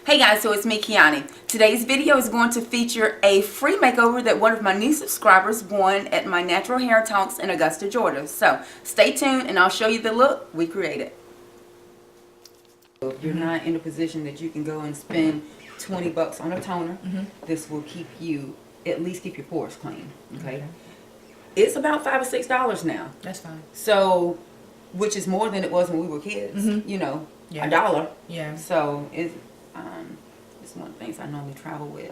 Hey guys, so it's me, Kiani. Today's video is going to feature a free makeover that one of my new subscribers won at my natural hair talks in Augusta, Georgia. So stay tuned and I'll show you the look we created. If you're not in a position that you can go and spend 20 bucks on a toner, this will keep you, at least keep your pores clean, okay? It's about $5 or $6 now. That's fine. So, which is more than it was when we were kids, you know, $1. Yeah. So, it's one of the things I normally travel with.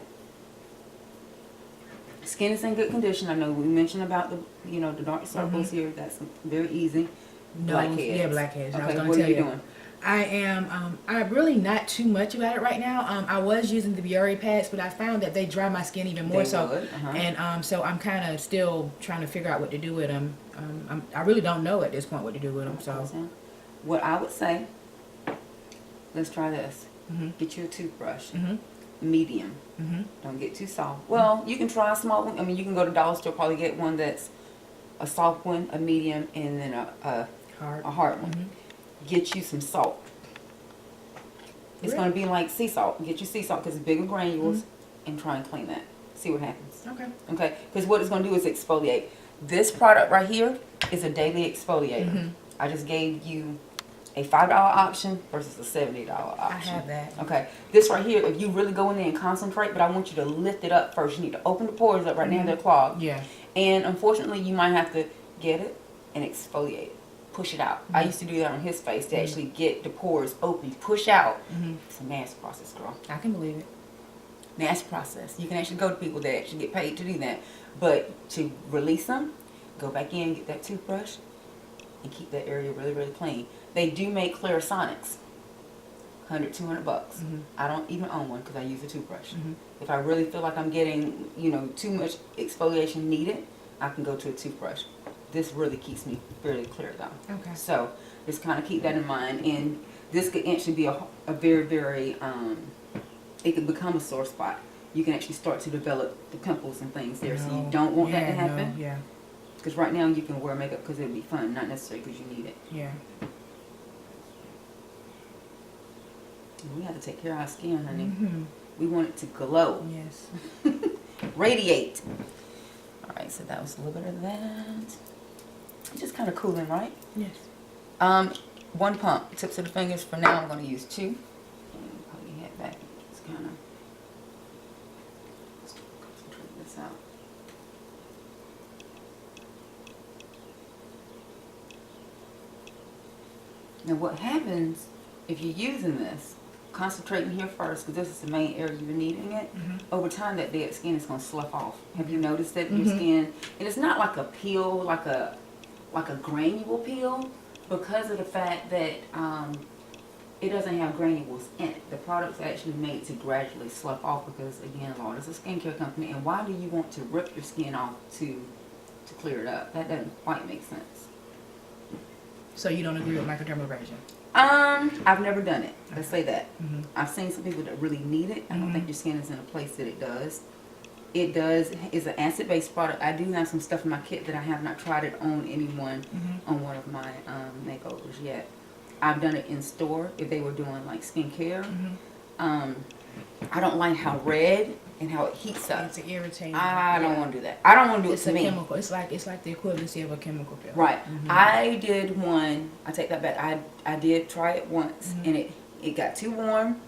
Skin is in good condition. I know we mentioned about the, you know, the dark circles here. That's very easy. Blackheads. Yeah, blackheads. Okay, I was going what to are tell you doing? I am, I'm really not too much about it right now. I was using the Beenye pads, but I found that they dry my skin even more. And so I'm kind of still trying to figure out what to do with them. I really don't know at this point what to do with them. So what I would say, let's try this. Get you a toothbrush. Medium. Don't get too soft. Well, you can try a small one. I mean, you can go to Dollar Store, probably get one that's a soft one, a medium, and then a hard one. Get you some salt. It's going to be like sea salt. Get you sea salt because it's bigger granules, and try and clean that. See what happens. Okay. Because what it's going to do is exfoliate. This product right here is a daily exfoliator. I just gave you a $5 option versus a $70 option. I have that. Okay. This right here, if you really go in there and concentrate, but I want you to lift it up first. You need to open the pores up. Right now they're clogged. Yeah. And unfortunately, you might have to get it and exfoliate it. Push it out. I used to do that on his face to actually get the pores open, push out. It's a nasty process, girl. I can believe it. Nasty process. You can actually go to people that actually get paid to do that. But to release them, go back in, get that toothbrush, and keep that area really, really clean. They do make Clarisonics. 100, 200 bucks. I don't even own one because I use a toothbrush. If I really feel like I'm getting, you know, too much exfoliation needed, I can go to a toothbrush. This really keeps me fairly clear though. Okay. So just kind of keep that in mind. And this could actually be a very, very, it could become a sore spot. You can actually start to develop the pimples and things there. So you don't want that to happen. Yeah. Because right now you can wear makeup because it'll be fun, not necessarily because you need it. Yeah. We have to take care of our skin, honey. We want it to glow. Yes. Radiate. Alright, so that was a little bit of that. Just kind of cooling, right? Yes. One pump. Tips of the fingers. For now, I'm going to use 2. And put your head back. Just kind of concentrate this out. Now, what happens if you're using this, concentrating here first, because this is the main area you're needing it, over time that dead skin is going to slough off. Have you noticed that your skin, and it's not like a peel, like a granule peel, because of the fact that it doesn't have granules in it. The product's actually made to gradually slough off because, again, Lauder's a skincare company, and why do you want to rip your skin off to clear it up? That doesn't quite make sense. So you don't agree with microdermabrasion? I've never done it. Let's say that. I've seen some people that really need it. I don't think your skin is in a place that it does. It does. It's an acid-based product. I do have some stuff in my kit that I have not tried it on anyone on one of my makeovers yet. I've done it in store if they were doing like skincare. I don't like how red and how it heats up. It's irritating. I don't want to do that. I don't want to do it to me. It's a chemical. It's like the equivalency of a chemical pill. Right. I did one. I take that back. I did try it once, and it got too warm,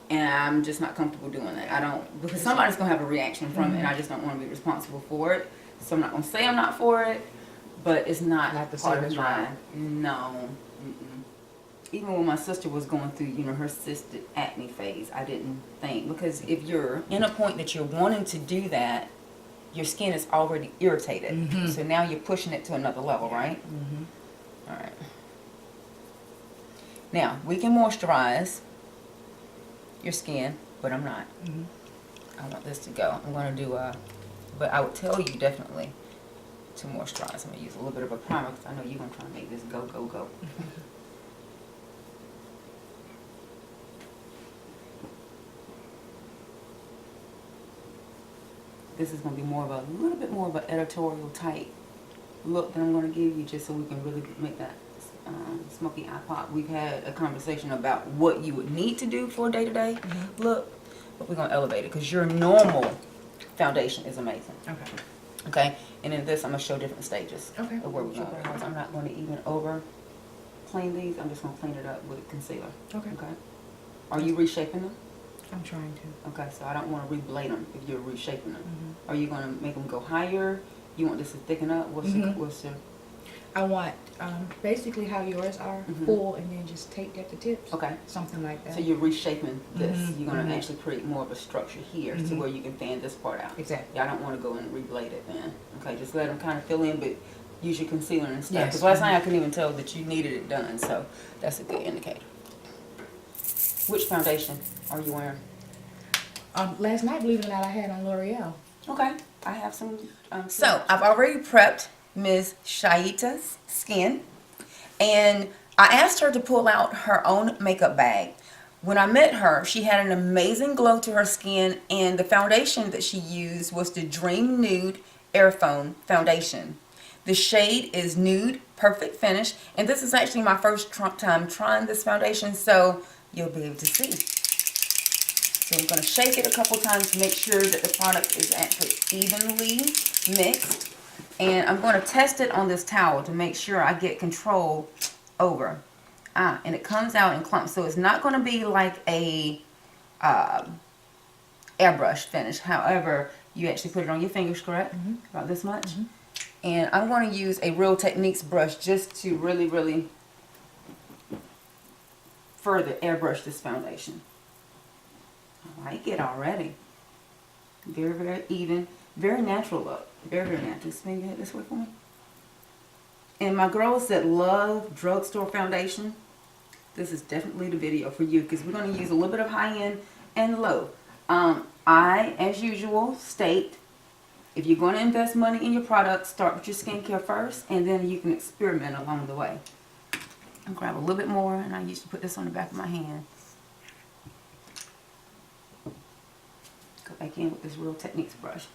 and I'm just not comfortable doing that. I don't, because somebody's gonna have a reaction from it, and I just don't want to be responsible for it. So I'm not gonna say I'm not for it, but it's not the part of mine. No. Even when my sister was going through, you know, her cystic acne phase, I didn't think, because if you're in a point that you're wanting to do that, your skin is already irritated. So now you're pushing it to another level, right? All right. Now, we can moisturize your skin, but I'm not. I want this to go. I'm going to do but I would tell you definitely to moisturize. I'm going to use a little bit of a primer because I know you're going to try to make this go, go, go. This is going to be more of a little bit more of an editorial type look that I'm going to give you, just so we can really make that Smokey Eye Pop, we've had a conversation about what you would need to do for a day-to-day look, but we're gonna elevate it because your normal foundation is amazing. Okay. Okay, and in this, I'm gonna show different stages Okay. of where we're going. Because I'm not going to even over clean these. I'm just gonna clean it up with concealer. Okay. Okay. Are you reshaping them? I'm trying to. Okay, so I don't want to reblade them if you're reshaping them. Mm-hmm. Are you going to make them go higher? You want this to thicken up? What's your I want basically how yours are, full, and then just tape at the tips. Okay. Something like that. So you're reshaping this. Mm-hmm. You're going to actually create more of a structure here to where you can fan this part out. Exactly. Yeah, I don't want to go and reblade it then. Okay, just let them kind of fill in, but use your concealer and stuff. Yes. Because last night I couldn't even tell that you needed it done, so that's a good indicator. Which foundation are you wearing? Last night, believe it or not, I had on L'Oreal. Okay, I have some. So I've already prepped Ms. Shaita's skin, and I asked her to pull out her own makeup bag. When I met her, she had an amazing glow to her skin, and the foundation that she used was the Dream Nude Airphone foundation. The shade is Nude Perfect Finish, and this is actually my first time trying this foundation, so you'll be able to see. So I'm going to shake it a couple times to make sure that the product is actually evenly mixed. And I'm going to test it on this towel to make sure I get control over. And it comes out in clumps. So it's not going to be like a airbrush finish. However, you actually put it on your fingers, correct? About this much. And I'm going to use a Real Techniques brush just to really, really further airbrush this foundation. I like it already. Very, very even. Very natural look. Very, very natural. Just maybe head this way for me. And my girls that love drugstore foundation, this is definitely the video for you because we're going to use a little bit of high-end and low. I, as usual, state if you're going to invest money in your product, start with your skincare first and then you can experiment along the way. I'll grab a little bit more, and I usually put this on the back of my hand. Go back in with this Real Techniques brush.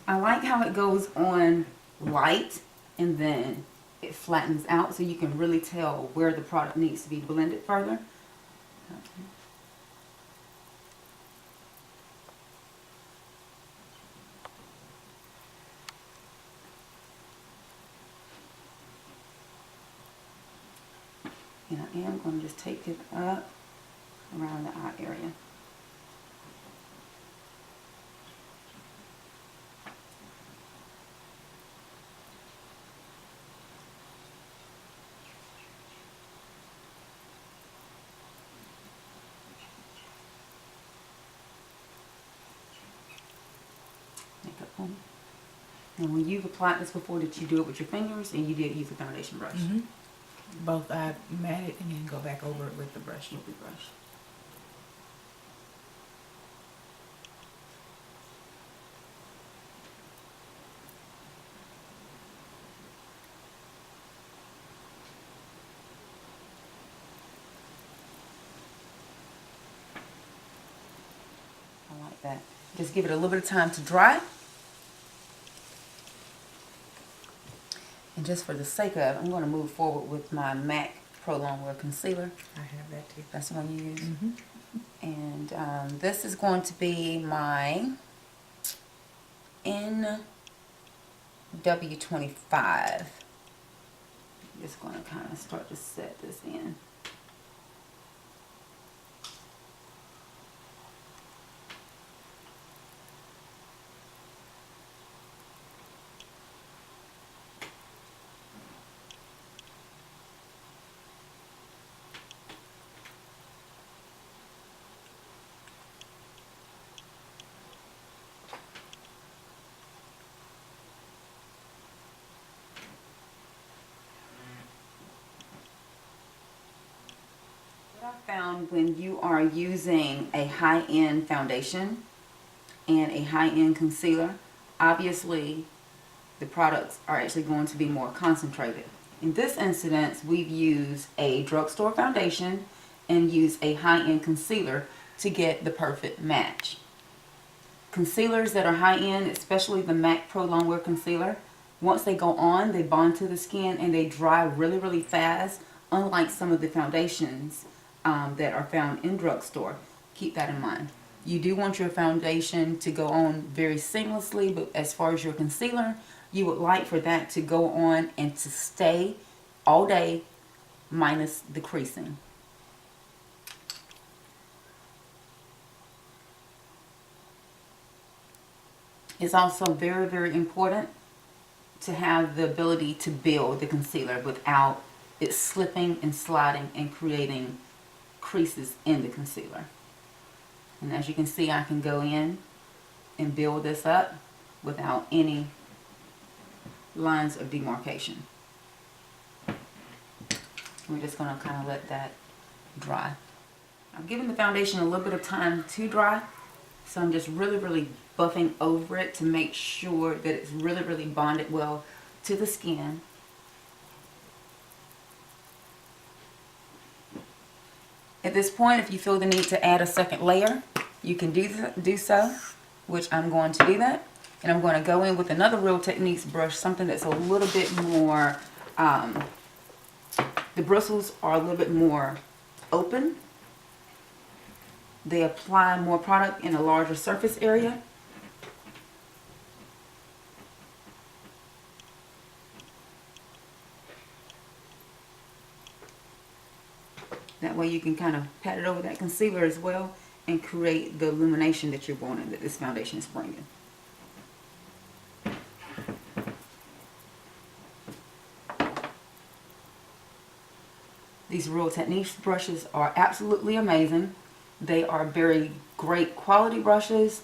I like how it goes on light and then it flattens out so you can really tell where the product needs to be blended further. Okay. And I am going to just take it up around the eye area. Makeup on. And when you've applied this before, did you do it with your fingers and you did use a foundation brush? Both I mat it and then go back over it with the brush. With the brush. I like that. Just give it a little bit of time to dry. And just for the sake of it, I'm going to move forward with my MAC Pro Longwear Concealer. I have that too. That's the one you use. And this is going to be my NW25. I'm just going to kind of start to set this in. What I found when you are using a high-end foundation and a high-end concealer, obviously the products are actually going to be more concentrated. In this instance, we've used a drugstore foundation and used a high-end concealer to get the perfect match. Concealers that are high-end, especially the MAC Pro Longwear Concealer, Once they go on, they bond to the skin and they dry really, really fast, unlike some of the foundations that are found in drugstore. Keep that in mind. You do want your foundation to go on very seamlessly, but as far as your concealer, you would like for that to go on and to stay all day, minus the creasing. It's also very, very important to have the ability to build the concealer without it slipping and sliding and creating creases in the concealer. And as you can see, I can go in and build this up without any lines of demarcation. We're just going to kind of let that dry. I'm giving the foundation a little bit of time to dry, so I'm just really buffing over it to make sure that it's really bonded well to the skin. At this point, if you feel the need to add a second layer, you can do so, which I'm going to do that. And I'm going to go in with another Real Techniques brush, something that's a little bit more, the bristles are a little bit more open. They apply more product in a larger surface area. That way you can kind of pat it over that concealer as well and create the illumination that you're wanting, that this foundation is bringing. These Real Techniques brushes are absolutely amazing. They are very great quality brushes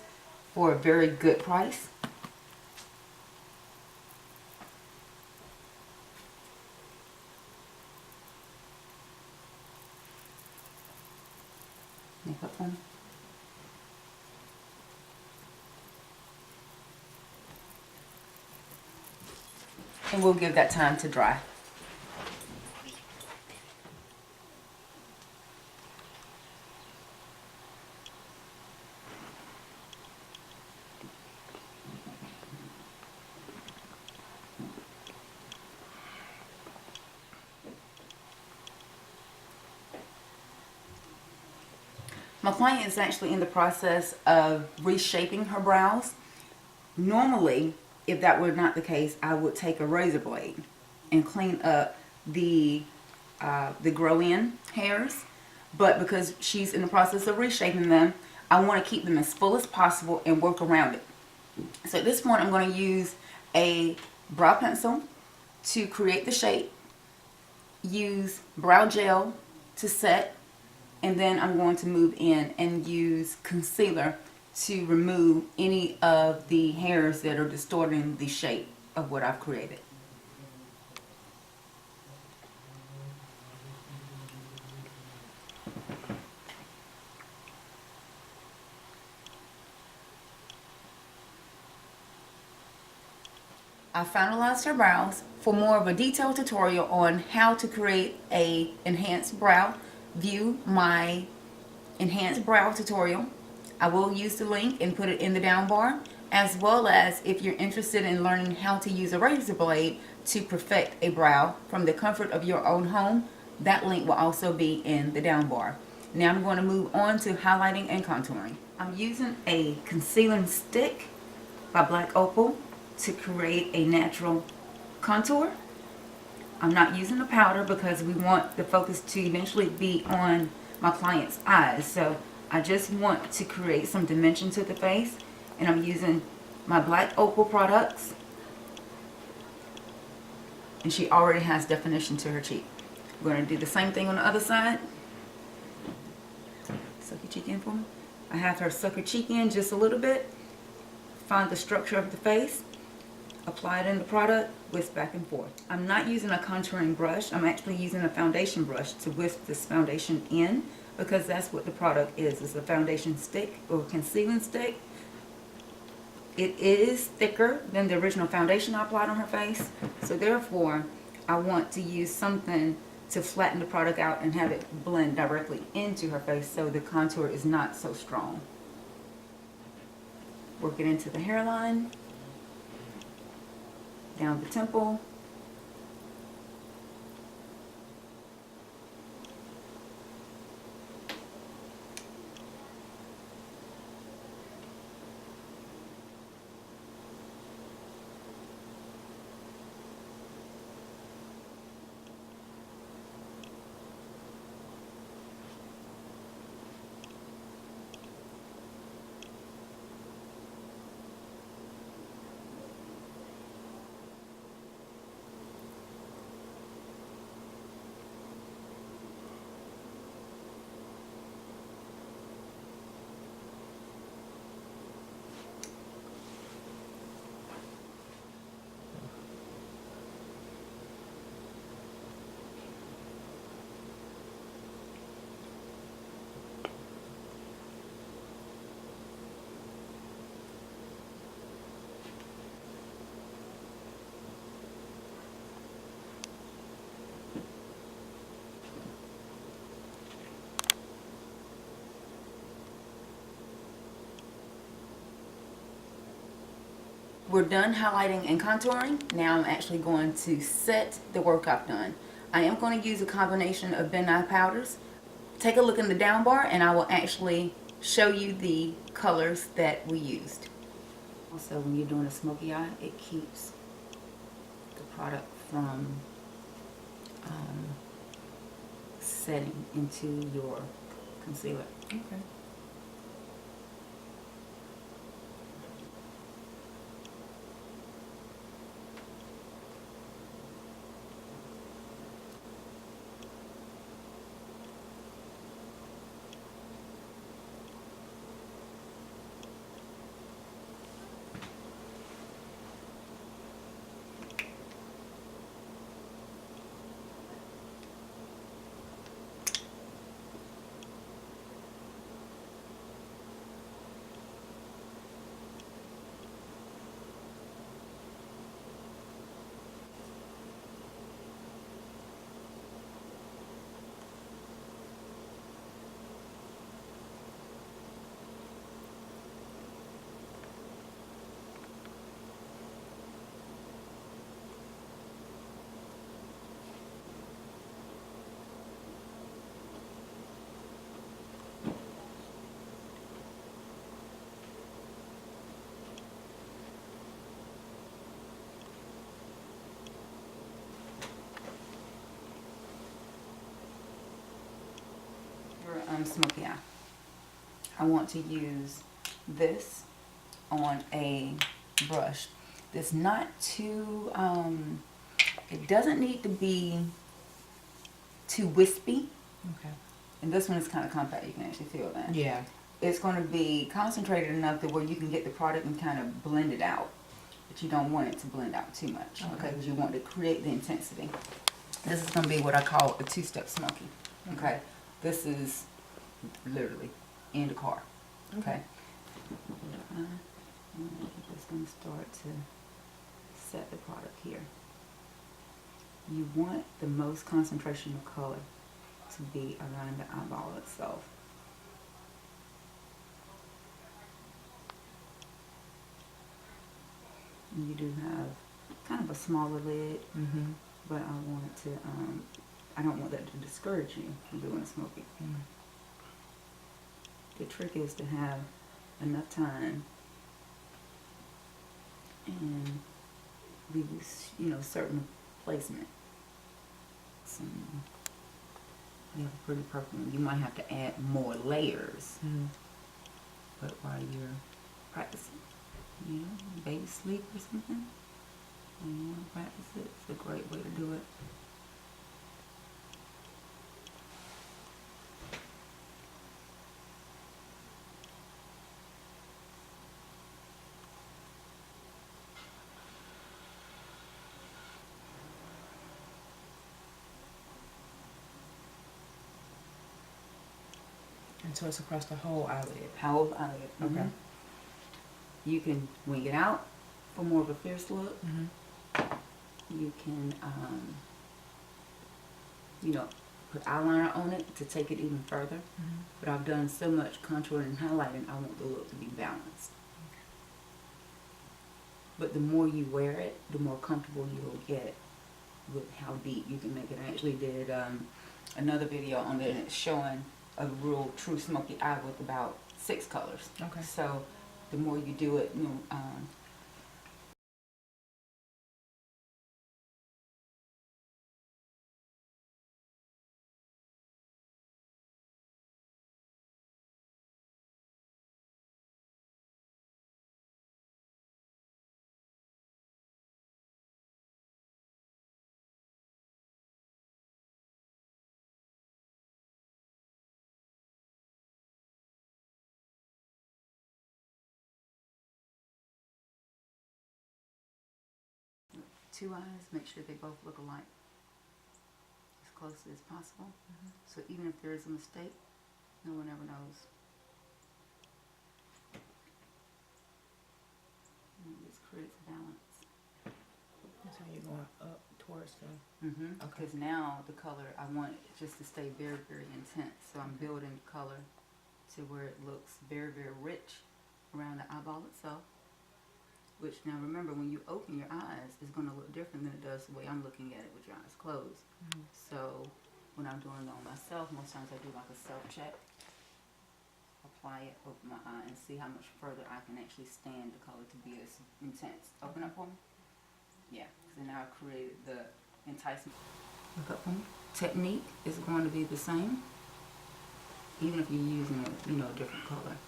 for a very good price. Makeup one. And we'll give that time to dry. My client is actually in the process of reshaping her brows. Normally, if that were not the case, I would take a razor blade and clean up the grow-in hairs. But because she's in the process of reshaping them, I want to keep them as full as possible and work around it. So at this point, I'm going to use a brow pencil to create the shape, use brow gel to set, and then I'm going to move in and use concealer to remove any of the hairs that are distorting the shape of what I've created. I finalized her brows. For more of a detailed tutorial on how to create a enhanced brow, view my enhanced brow tutorial. I will use the link and put it in the down bar, as well as if you're interested in learning how to use a razor blade to perfect a brow from the comfort of your own home, that link will also be in the down bar. Now I'm going to move on to highlighting and contouring. I'm using a concealing stick by Black Opal to create a natural contour. I'm not using the powder because we want the focus to eventually be on my client's eyes. So I just want to create some dimension to the face. And I'm using my Black Opal products. And she already has definition to her cheek. We're going to do the same thing on the other side. Suck your cheek in for me. I have her suck her cheek in just a little bit. Find the structure of the face. Apply it in the product, whisk back and forth. I'm not using a contouring brush. I'm actually using a foundation brush to whisk this foundation in, because that's what the product is. It's a foundation stick or concealing stick. It is thicker than the original foundation I applied on her face. So therefore, I want to use something to flatten the product out and have it blend directly into her face so the contour is not so strong. Work it into the hairline. down the temple. We're done highlighting and contouring. Now I'm actually going to set the work I've done. I am going to use a combination of Bennye powders. Take a look in the down bar and I will actually show you the colors that we used. Also, when you're doing a smoky eye, it keeps the product from setting into your concealer. Okay. Smoky eye. I want to use this on a brush that's not too, it doesn't need to be too wispy. Okay. And this one is kind of compact, you can actually feel that. Yeah. It's going to be concentrated enough that where you can get the product and kind of blend it out. But you don't want it to blend out too much, okay? Because you want to create the intensity. This is going to be what I call a two-step smoky, okay? This is literally in the car, okay? I'm just going to start to set the product here. You want the most concentration of color to be around the eyeball itself. And you do have kind of a smaller lid, but I want to, I don't want that to discourage you from doing a smoky. The trick is to have enough time and use, you know, certain placement. Some, you have a pretty purple one. You might have to add more layers, but while you're practicing, you know, baby sleep or something, and you want to practice it, it's a great way to do it. And so it's across the whole eyelid. Whole eyelid. Okay. You can wing it out for more of a fierce look. You can, you know, put eyeliner on it to take it even further. But I've done so much contouring and highlighting, I want the look to be balanced. But the more you wear it, the more comfortable you will get with how deep you can make it. I actually did another video on it, and it's showing a real true smoky eye with about 6 colors. Okay. So the more you do it, you know, two eyes, make sure they both look alike as close as possible. So even if there is a mistake, no one ever knows. And it just creates balance. That's how you're going up towards the... Because now the color, I want it just to stay very, very intense. So I'm building color to where it looks very, very rich around the eyeball itself. Which, now remember, when you open your eyes, it's going to look different than it does the way I'm looking at it with your eyes closed. So when I'm doing it on myself, most times I do like a self-check. Apply it, open my eye, and see how much further I can actually stand the color to be as intense. Open up for me. Yeah, because now I've created the enticement. Look up for me. Technique is going to be the same, even if you're using a, you know, a different color.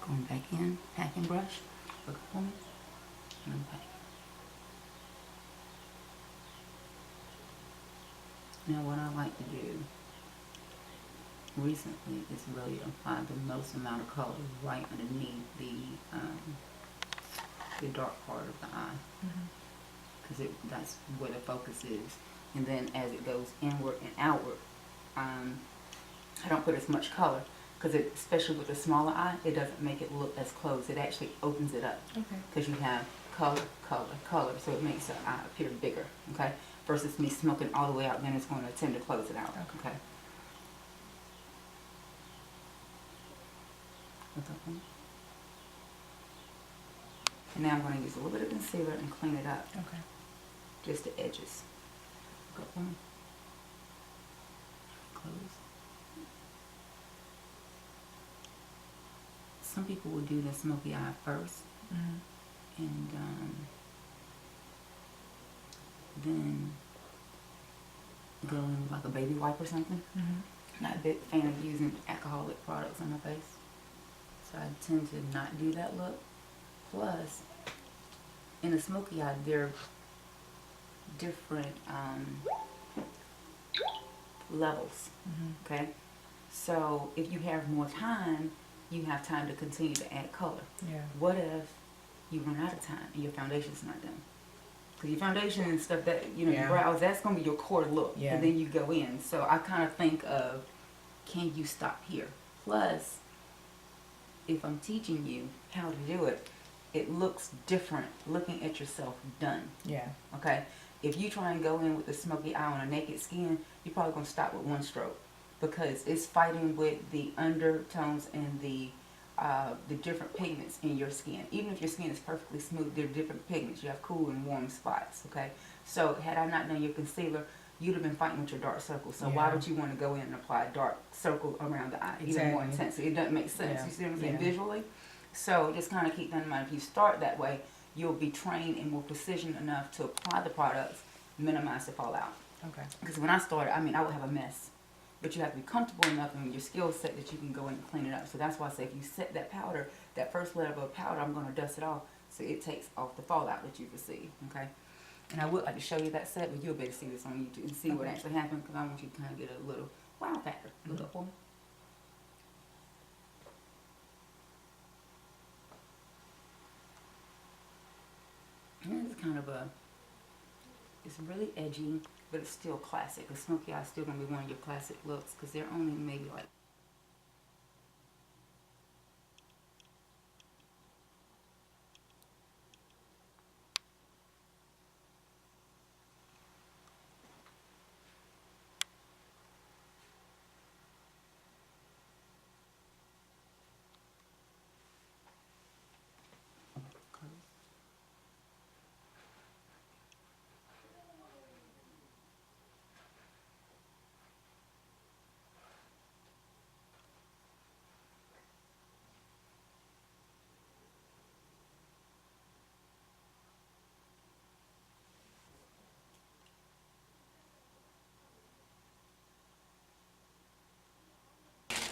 Going back in, packing brush. Look up for me. And pack. Now what I like to do recently is really apply the most amount of color right underneath the dark part of the eye, because that's where the focus is. And then as it goes inward and outward, I don't put as much color, because especially with the smaller eye, it doesn't make it look as closed. It actually opens it up, because you have color, color, color, so it makes the eye appear bigger. Okay, versus me smoking all the way out, then it's going to tend to close it out. Okay. What's up, honey? And now I'm going to use a little bit of concealer and clean it up. Okay. Just the edges. Look up, honey. Close. Some people will do the smoky eye first, and then go in with like a baby wipe or something. Not a big fan of using alcoholic products on my face, so I tend to not do that look. Plus, in a smoky eye, there are different levels. Okay, so if you have more time, you have time to continue to add color. What if you run out of time and your foundation's not done? Because your foundation and stuff that, you know, your brows, that's going to be your core look. And then you go in. So I kind of think of, can you stop here? Plus, if I'm teaching you how to do it, it looks different looking at yourself done. Okay? If you try and go in with the smoky eye on a naked skin, you're probably going to stop with one stroke, because it's fighting with the undertones and the different pigments in your skin. Even if your skin is perfectly smooth, there are different pigments. You have cool and warm spots, okay? So had I not done your concealer, you'd have been fighting with your dark circles. So why would you want to go in and apply a dark circle around the eye even more intensely? It doesn't make sense. You see what I'm saying? Visually. So just kind of keep that in mind. If you start that way, you'll be trained and more precision enough to apply the products, minimize the fallout. Because when I started, I mean, I would have a mess. But you have to be comfortable enough in your skill set that you can go in and clean it up. So that's why I say if you set that powder, that first layer of powder, I'm going to dust it off so it takes off the fallout that you can see. Okay? And I would like to show you that set, but you'll be able to see this on YouTube and see what actually happened, because I want you to kind of get a little wow factor. Look up for me. And it's kind of it's really edgy, but it's still classic. The smoky eye is still going to be one of your classic looks, because they're only maybe like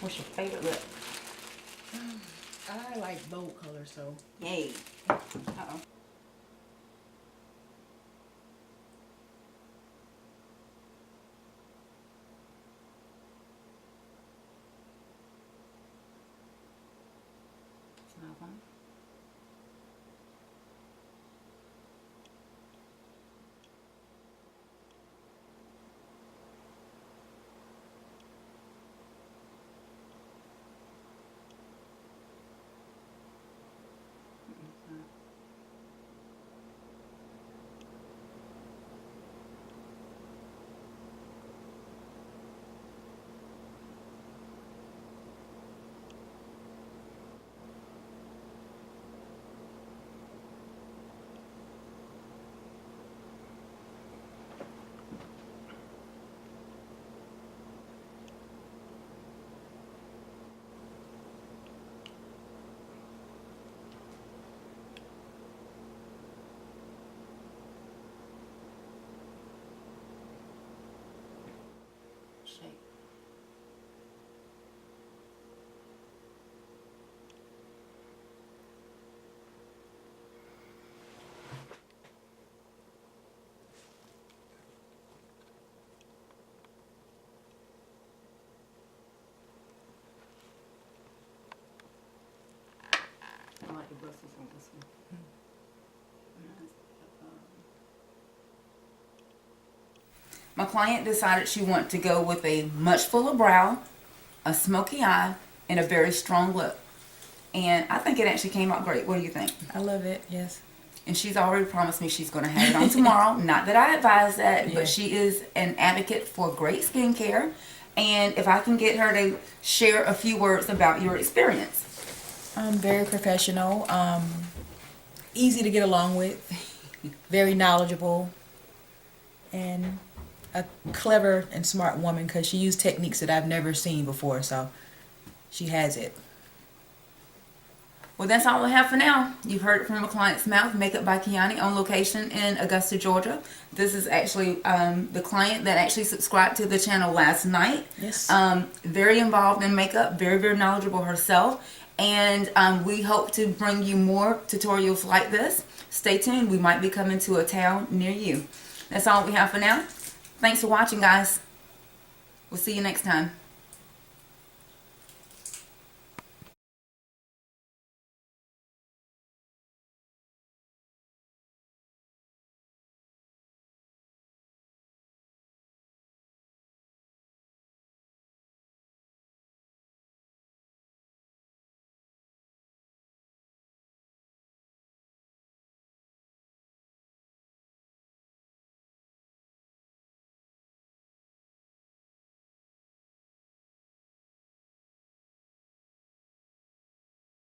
What's your favorite lip? I like bold color, so. Yay. Uh-oh. Smile for me. Shake. I like the bristles on this one. My client decided she wanted to go with a much fuller brow, a smoky eye, and a very strong lip. And I think it actually came out great. What do you think? I love it, yes. And she's already promised me she's going to have it on tomorrow. Not that I advise that, Yeah. but she is an advocate for great skincare. And if I can get her to share a few words about your experience. Very professional, easy to get along with, very knowledgeable, and a clever and smart woman because she used techniques that I've never seen before, so she has it. Well, that's all I have for now. You've heard it from a client's mouth. Makeup by Kiani on location in Augusta, Georgia. This is actually the client that actually subscribed to the channel last night. Yes. Very involved in makeup, very, very knowledgeable herself. And we hope to bring you more tutorials like this. Stay tuned. We might be coming to a town near you. That's all we have for now. Thanks for watching, guys. We'll see you next time.